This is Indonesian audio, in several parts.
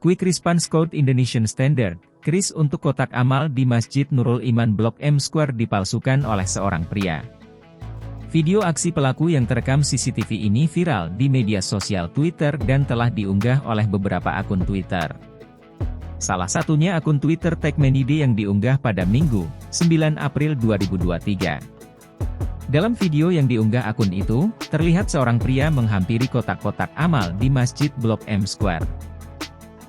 Quick Response Code Indonesian Standard, kris untuk kotak amal di Masjid Nurul Iman Blok M Square dipalsukan oleh seorang pria. Video aksi pelaku yang terekam CCTV ini viral di media sosial Twitter dan telah diunggah oleh beberapa akun Twitter. Salah satunya akun Twitter Techmanide yang diunggah pada Minggu, 9 April 2023. Dalam video yang diunggah akun itu, terlihat seorang pria menghampiri kotak-kotak amal di Masjid Blok M Square.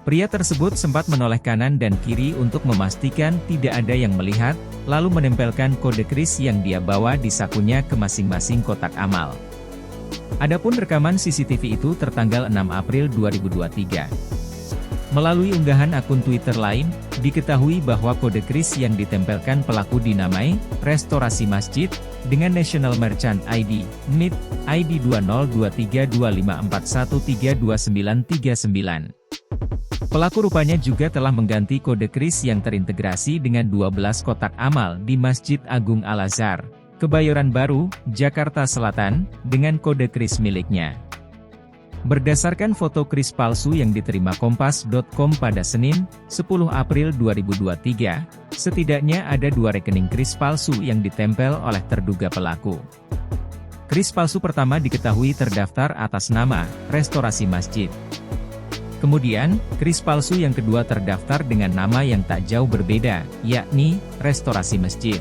Pria tersebut sempat menoleh kanan dan kiri untuk memastikan tidak ada yang melihat, lalu menempelkan kode kris yang dia bawa di sakunya ke masing-masing kotak amal. Adapun rekaman CCTV itu tertanggal 6 April 2023. Melalui unggahan akun Twitter lain, diketahui bahwa kode kris yang ditempelkan pelaku dinamai Restorasi Masjid, dengan National Merchant ID, NIT, ID 20232541329939. Pelaku rupanya juga telah mengganti kode kris yang terintegrasi dengan 12 kotak amal di Masjid Agung Al-Azhar, Kebayoran Baru, Jakarta Selatan, dengan kode kris miliknya. Berdasarkan foto kris palsu yang diterima Kompas.com pada Senin, 10 April 2023, setidaknya ada 2 rekening kris palsu yang ditempel oleh terduga pelaku. Kris palsu pertama diketahui terdaftar atas nama Restorasi Masjid. Kemudian, kris palsu yang kedua terdaftar dengan nama yang tak jauh berbeda, yakni Restorasi Masjid.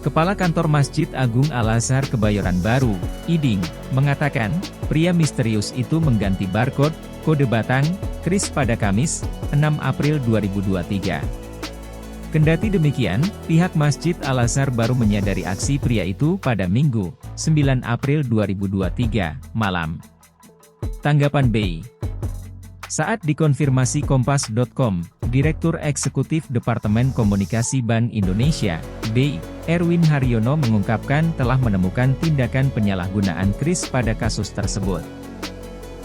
Kepala Kantor Masjid Agung Al-Azhar Kebayoran Baru, Iding, mengatakan, pria misterius itu mengganti barcode, kode batang, kris pada Kamis, 6 April 2023. Kendati demikian, pihak Masjid Al-Azhar baru menyadari aksi pria itu pada Minggu, 9 April 2023, malam. Tanggapan BI. Saat dikonfirmasi Kompas.com, Direktur Eksekutif Departemen Komunikasi Bank Indonesia, BI, Erwin Haryono mengungkapkan telah menemukan tindakan penyalahgunaan kris pada kasus tersebut.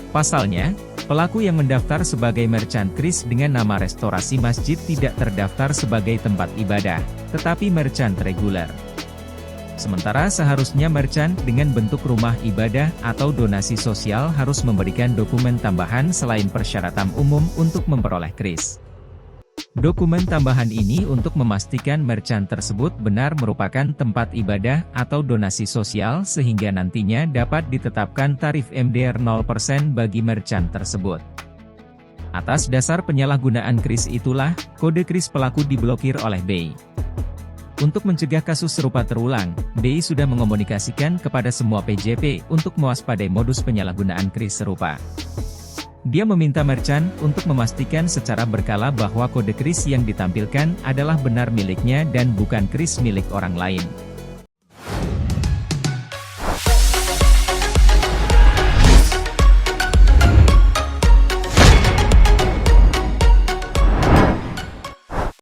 Pasalnya, pelaku yang mendaftar sebagai merchant kris dengan nama Restorasi Masjid tidak terdaftar sebagai tempat ibadah, tetapi merchant reguler. Sementara seharusnya merchant dengan bentuk rumah ibadah atau donasi sosial harus memberikan dokumen tambahan selain persyaratan umum untuk memperoleh kris. Dokumen tambahan ini untuk memastikan merchant tersebut benar merupakan tempat ibadah atau donasi sosial sehingga nantinya dapat ditetapkan tarif MDR 0% bagi merchant tersebut. Atas dasar penyalahgunaan kris itulah, kode kris pelaku diblokir oleh BI. Untuk mencegah kasus serupa terulang, BI sudah mengomunikasikan kepada semua PJP untuk mewaspadai modus penyalahgunaan kris serupa. Dia meminta merchant untuk memastikan secara berkala bahwa kode kris yang ditampilkan adalah benar miliknya dan bukan kris milik orang lain.